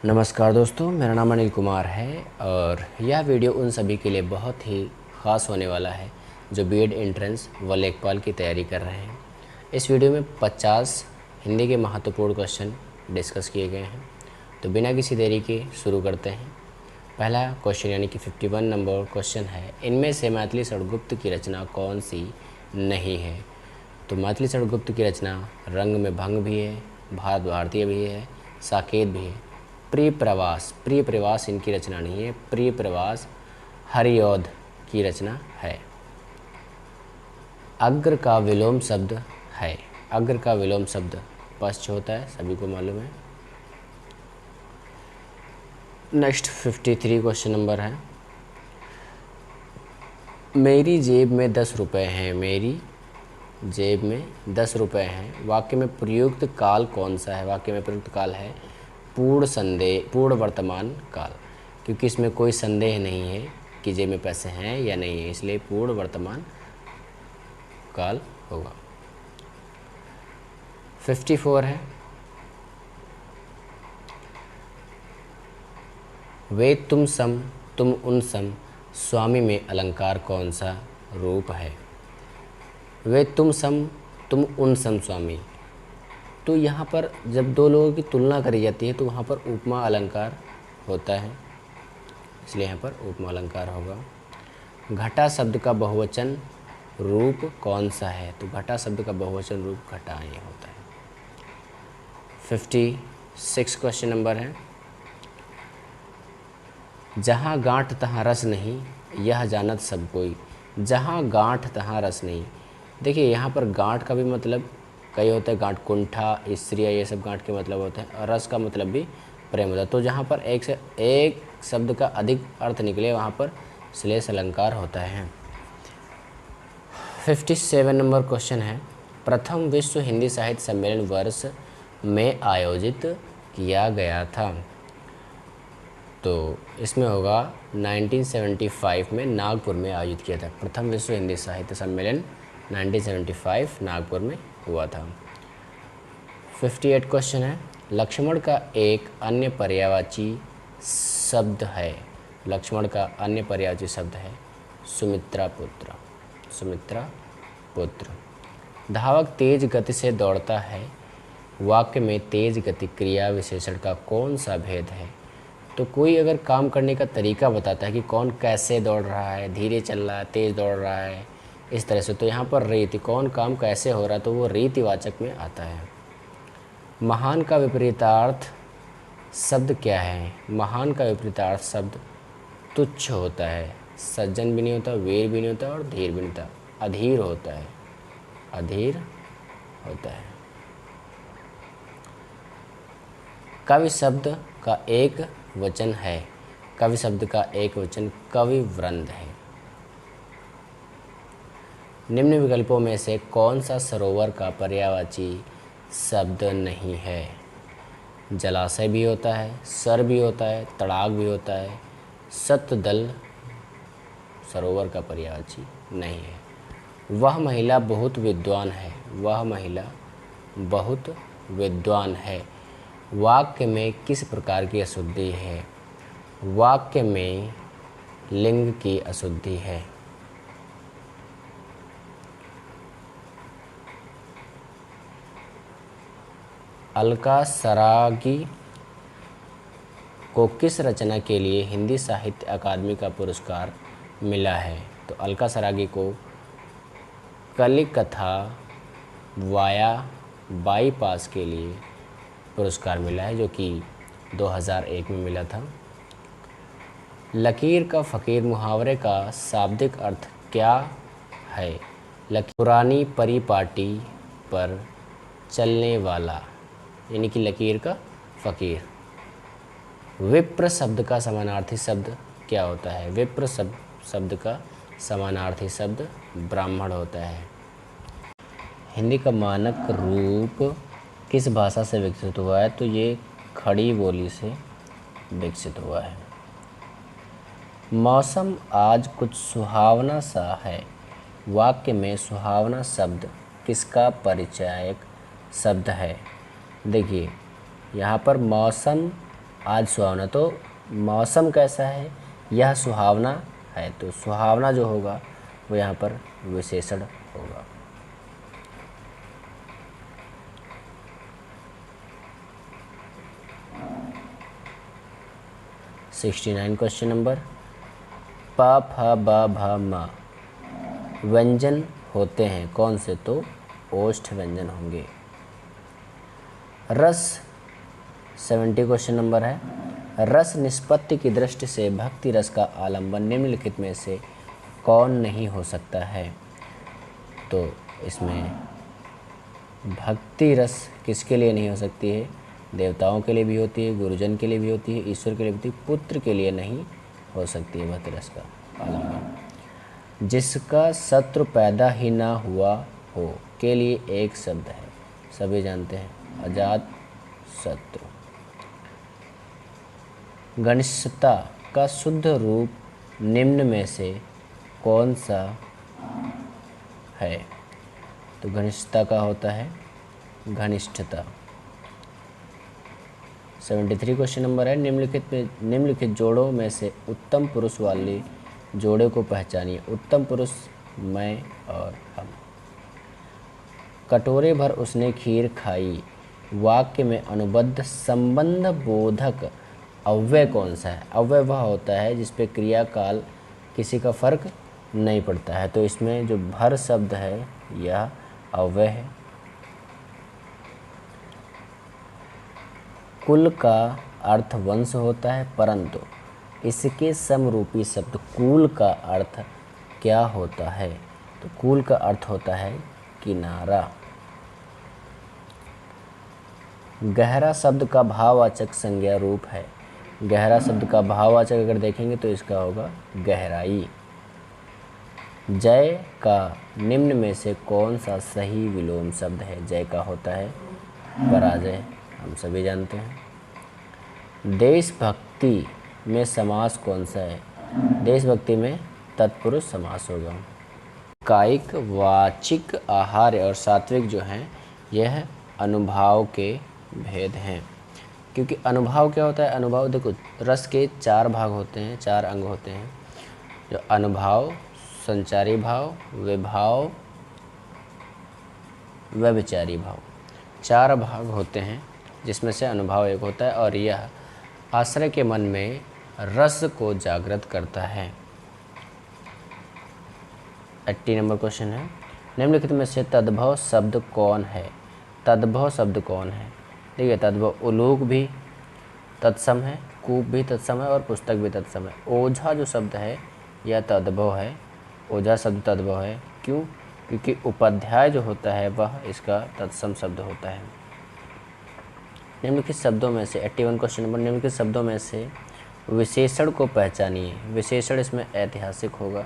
नमस्कार दोस्तों, मेरा नाम अनिल कुमार है और यह वीडियो उन सभी के लिए बहुत ही ख़ास होने वाला है जो बीएड एंट्रेंस व लेखपाल की तैयारी कर रहे हैं। इस वीडियो में 50 हिंदी के महत्वपूर्ण क्वेश्चन डिस्कस किए गए हैं। तो बिना किसी देरी के शुरू करते हैं। पहला क्वेश्चन यानी कि 51 नंबर क्वेश्चन है, इनमें से मैथिली षड्गुप्त की रचना कौन सी नहीं है? तो मैथिली षड्गुप्त की रचना रंग में भंग भी है, भारत भारतीय भी है, साकेत भी है। प्रिय प्रवास इनकी रचना नहीं है। प्रिय प्रवास हरिऔध की रचना है। अग्र का विलोम शब्द है। अग्र का विलोम शब्द पश्च होता है, सभी को मालूम है। नेक्स्ट 53 क्वेश्चन नंबर है, मेरी जेब में 10 रुपये हैं। मेरी जेब में 10 रुपये हैं। वाक्य में प्रयुक्त काल कौन सा है? वाक्य में प्रयुक्त काल है पूर्ण वर्तमान काल, क्योंकि इसमें कोई संदेह नहीं है कि जेब में पैसे हैं या नहीं है, इसलिए पूर्ण वर्तमान काल होगा। 54 है, वे तुम सम तुम उन सम स्वामी में अलंकार कौन सा रूप है? वे तुम सम तुम उन सम स्वामी, तो यहाँ पर जब दो लोगों की तुलना करी जाती है तो वहाँ पर उपमा अलंकार होता है, इसलिए यहाँ पर उपमा अलंकार होगा। घटा शब्द का बहुवचन रूप कौन सा है? तो घटा शब्द का बहुवचन रूप घटाएं होता है। 56 क्वेश्चन नंबर है, जहाँ गांठ तहाँ रस नहीं, यह जानत सब कोई। जहाँ गांठ तहाँ रस नहीं, देखिए यहाँ पर गांठ का भी मतलब कई होता है, गांठ कुंठा, स्त्रिया, ये सब गांठ के मतलब होते हैं, और रस का मतलब भी प्रेम होता है। तो जहाँ पर एक से एक शब्द का अधिक अर्थ निकले वहाँ पर श्लेष अलंकार होता है। 57 नंबर क्वेश्चन है, प्रथम विश्व हिंदी साहित्य सम्मेलन वर्ष में आयोजित किया गया था। तो इसमें होगा 1975 में नागपुर में आयोजित किया था। प्रथम विश्व हिंदी साहित्य सम्मेलन 1975 नागपुर में हुआ था। 58 क्वेश्चन है, लक्ष्मण का एक अन्य पर्यायवाची शब्द है। लक्ष्मण का अन्य पर्यायवाची शब्द है सुमित्रा पुत्र। सुमित्रा पुत्र। धावक तेज गति से दौड़ता है। वाक्य में तेज गति क्रिया विशेषण का कौन सा भेद है? तो कोई अगर काम करने का तरीका बताता है कि कौन कैसे दौड़ रहा है, धीरे चल रहा है, तेज दौड़ रहा है, इस तरह से, तो यहाँ पर रीति, कौन काम कैसे हो रहा है, तो वो रीतिवाचक में आता है। महान का विपरीतार्थ शब्द क्या है? महान का विपरीतार्थ शब्द तुच्छ होता है। सज्जन भी नहीं होता, वीर भी नहीं होता और धीर भी नहीं होता, अधीर होता है। अधीर होता है। कवि शब्द का एक वचन है। कवि शब्द का एक वचन कविवृंद है। निम्न विकल्पों में से कौन सा सरोवर का पर्यायवाची शब्द नहीं है? जलाशय भी होता है, सर भी होता है, तड़ाग भी होता है। सतदल सरोवर का पर्यायवाची नहीं है। वह महिला बहुत विद्वान है। वह महिला बहुत विद्वान है। वाक्य में किस प्रकार की अशुद्धि है? वाक्य में लिंग की अशुद्धि है। अलका सरागी को किस रचना के लिए हिंदी साहित्य अकादमी का पुरस्कार मिला है? तो अलका सरागी को कलिकथा वाया बाईपास के लिए पुरस्कार मिला है, जो कि 2001 में मिला था। लकीर का फ़कीर मुहावरे का शाब्दिक अर्थ क्या है? पुरानी परिपाटी पर चलने वाला, यानी कि लकीर का फ़कीर। विप्र शब्द का समानार्थी शब्द क्या होता है? विप्र शब्द का समानार्थी शब्द ब्राह्मण होता है। हिंदी का मानक रूप किस भाषा से विकसित हुआ है? तो ये खड़ी बोली से विकसित हुआ है। मौसम आज कुछ सुहावना सा है। वाक्य में सुहावना शब्द किसका परिचायक शब्द है? देखिए यहाँ पर मौसम आज सुहावना, तो मौसम कैसा है, यह सुहावना है, तो सुहावना जो होगा वो यहाँ पर विशेषण होगा। क्वेश्चन नंबर, प फ ब भ म व्यंजन होते हैं कौन से, तो ओष्ठ व्यंजन होंगे। रस 70 क्वेश्चन नंबर है, रस निष्पत्ति की दृष्टि से भक्ति रस का आलंबन निम्नलिखित में से कौन नहीं हो सकता है, तो इसमें भक्ति रस किसके लिए नहीं हो सकती है, देवताओं के लिए भी होती है, गुरुजन के लिए भी होती है, ईश्वर के लिए भी होती है, पुत्र के लिए नहीं हो सकती है भक्ति रस का आलंबन। जिसका शत्रु पैदा ही ना हुआ हो के लिए एक शब्द है, सभी जानते हैं, अजात शत्रु। घनिष्ठता का शुद्ध रूप निम्न में से कौन सा है, तो घनिष्ठता का होता है घनिष्ठता। 73 क्वेश्चन नंबर है, निम्नलिखित जोड़ों में से उत्तम पुरुष वाले जोड़े को पहचानिए। उत्तम पुरुष मैं और हम। कटोरे भर उसने खीर खाई, वाक्य में अनुबद्ध संबंध बोधक अव्यय कौन सा है, अव्यय वह होता है जिस पे क्रिया काल किसी का फर्क नहीं पड़ता है, तो इसमें जो भर शब्द है यह अव्यय है। कुल का अर्थ वंश होता है, परंतु इसके समरूपी शब्द कूल का अर्थ क्या होता है, तो कूल का अर्थ होता है किनारा। गहरा शब्द का भाववाचक संज्ञा रूप है, गहरा शब्द का भाववाचक अगर देखेंगे तो इसका होगा गहराई। जय का निम्न में से कौन सा सही विलोम शब्द है, जय का होता है पराजय, हम सभी जानते हैं। देशभक्ति में समास कौन सा है, देशभक्ति में तत्पुरुष समास होगा। कायिक, वाचिक, आहार्य और सात्विक जो हैं यह अनुभाव के भेद हैं, क्योंकि अनुभाव क्या होता है, अनुभाव देखो रस के 4 भाग होते हैं, 4 अंग होते हैं, जो अनुभाव, संचारी भाव, विभाव, व्यभिचारी भाव, 4 भाग होते हैं जिसमें से अनुभाव एक होता है, और यह आश्रय के मन में रस को जागृत करता है। 80 नंबर क्वेश्चन है, निम्नलिखित में से तद्भव शब्द कौन है, तद्भव शब्द कौन है, देखिए तद्भव उलूक भी तत्सम है, कूप भी तत्सम है और पुस्तक भी तत्सम है। ओझा जो शब्द है यह तद्भव है, ओझा शब्द तद्भव है, क्यों, क्योंकि उपाध्याय जो होता है वह इसका तत्सम शब्द होता है। निम्नलिखित शब्दों में से 81 क्वेश्चन नंबर, निम्नलिखित शब्दों में से विशेषण को पहचानिए। विशेषण इसमें ऐतिहासिक होगा।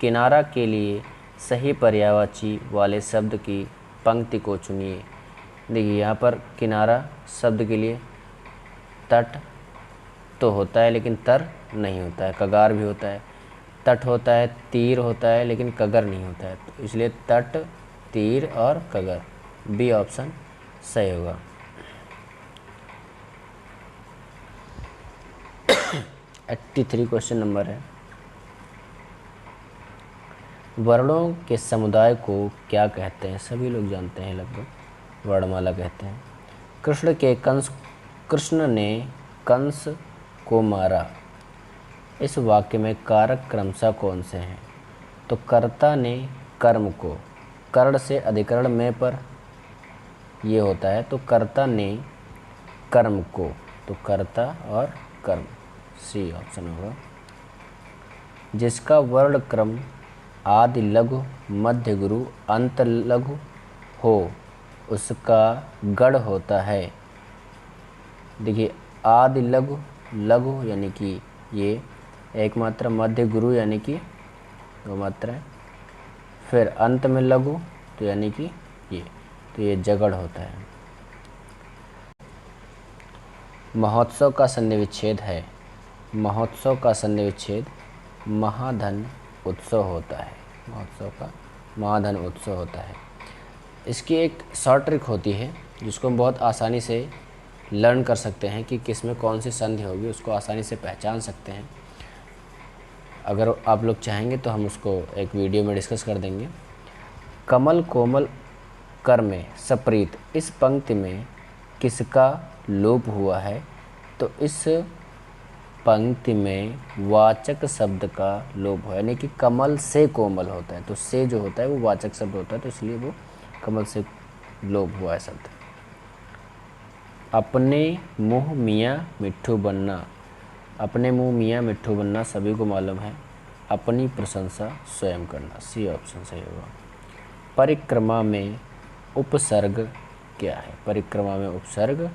किनारा के लिए सही पर्यायवाची वाले शब्द की पंक्ति को चुनिए। देखिए यहाँ पर किनारा शब्द के लिए तट तो होता है लेकिन तर नहीं होता है, कगार भी होता है, तट होता है, तीर होता है लेकिन कगर नहीं होता है, तो इसलिए तट, तीर और कगर, बी ऑप्शन सही होगा। 83 क्वेश्चन नंबर है, वर्णों के समुदाय को क्या कहते हैं, सभी लोग जानते हैं लगभग, वर्णमाला कहते हैं। कृष्ण ने कंस को मारा, इस वाक्य में कारक क्रमशः कौन से हैं, तो कर्ता ने कर्म को, कर्ण से अधिकरण में पर ये होता है, तो कर्ता ने कर्म को, तो कर्ता और कर्म, सी ऑप्शन होगा। जिसका वर्ण क्रम आदि लघु, मध्य गुरु, अंत लघु हो उसका गढ़ होता है। देखिए आदि लघु, लघु यानी कि ये एक मात्रा, मध्य गुरु यानी कि 2 मात्राएं, फिर अंत में लघु तो यानी कि ये, तो ये जगड़ होता है। महोत्सव का सन्निविच्छेद है, महोत्सव का सन्निविच्छेद महाधन उत्सव होता है, महोत्सव का महाधन उत्सव होता है। इसकी एक शॉर्ट ट्रिक होती है जिसको हम बहुत आसानी से लर्न कर सकते हैं कि किस में कौन सी संधि होगी, उसको आसानी से पहचान सकते हैं। अगर आप लोग चाहेंगे तो हम उसको एक वीडियो में डिस्कस कर देंगे। कमल कोमल कर में सप्रीत, इस पंक्ति में किसका लोप हुआ है? तो इस पंक्ति में वाचक शब्द का लोप हुआ है, यानी कि कमल से कोमल होता है, तो से जो होता है वो वाचक शब्द होता है, तो इसलिए वो कमल से लोप हुआ है शब्द। अपने मुँह मियाँ मिट्ठू बनना, अपने मुँह मियाँ मिट्ठू बनना सभी को मालूम है। अपनी प्रशंसा स्वयं करना, सी ऑप्शन सही होगा। परिक्रमा में उपसर्ग क्या है? परिक्रमा में उपसर्ग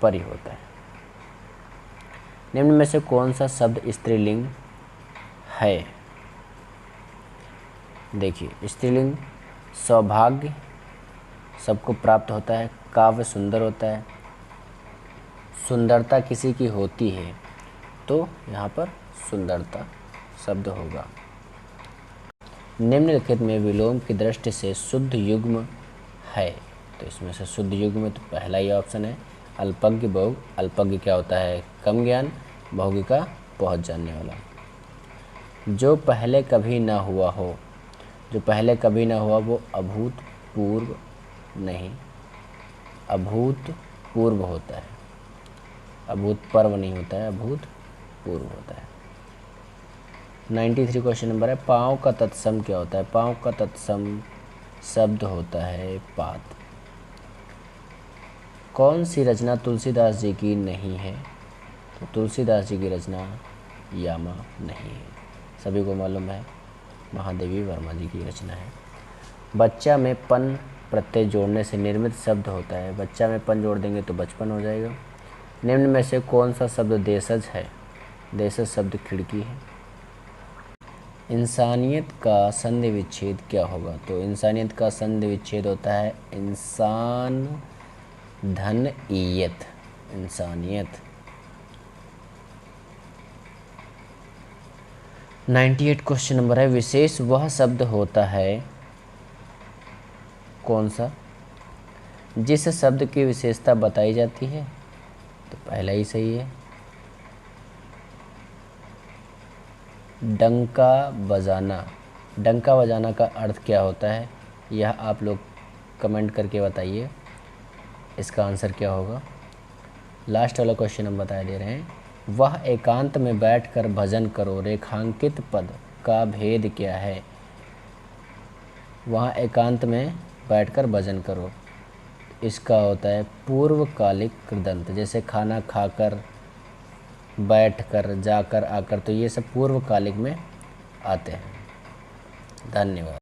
परि होता है। निम्न में से कौन सा शब्द स्त्रीलिंग है? देखिए, स्त्रीलिंग सौभाग्य सबको प्राप्त होता है, काव्य सुंदर होता है, सुंदरता किसी की होती है, तो यहाँ पर सुंदरता शब्द होगा। निम्नलिखित में विलोम की दृष्टि से शुद्ध युग्म है, तो इसमें से शुद्ध युग्म तो पहला ही ऑप्शन है, अल्पज्ञ बहु। अल्पज्ञ क्या होता है? कम ज्ञान, बहुज्ञ का पहुँच जानने वाला। जो पहले कभी ना हुआ हो, जो पहले कभी ना हुआ वो अभूतपूर्व नहीं, अभूतपूर्व होता है, अभूतपर्व नहीं होता है, अभूतपूर्व होता है। 93 क्वेश्चन नंबर है, पाँव का तत्सम क्या होता है? पाँव का तत्सम शब्द होता है पात। कौन सी रचना तुलसीदास जी की नहीं है? तो तुलसीदास जी की रचना यामा नहीं है, सभी को मालूम है, महादेवी वर्मा जी की रचना है। बच्चा में पन प्रत्यय जोड़ने से निर्मित शब्द होता है, बच्चा में पन जोड़ देंगे तो बचपन हो जाएगा। निम्न में से कौन सा शब्द देशज है? देशज शब्द खिड़की है। इंसानियत का संधि विच्छेद क्या होगा? तो इंसानियत का संधि विच्छेद होता है इंसान धन ईयत, इंसानियत। 98 क्वेश्चन नंबर है, विशेष वह शब्द होता है कौन सा जिस शब्द की विशेषता बताई जाती है? तो पहला ही सही है, डंका बजाना। डंका बजाना का अर्थ क्या होता है? यह आप लोग कमेंट करके बताइए, इसका आंसर क्या होगा। लास्ट वाला क्वेश्चन हम बता दे रहे हैं, वह एकांत में बैठकर भजन करो, रेखांकित पद का भेद क्या है? वहाँ एकांत में बैठकर भजन करो, इसका होता है पूर्वकालिक कृदंत, जैसे खाना खाकर, बैठकर, जाकर, आकर, तो ये सब पूर्वकालिक में आते हैं। धन्यवाद।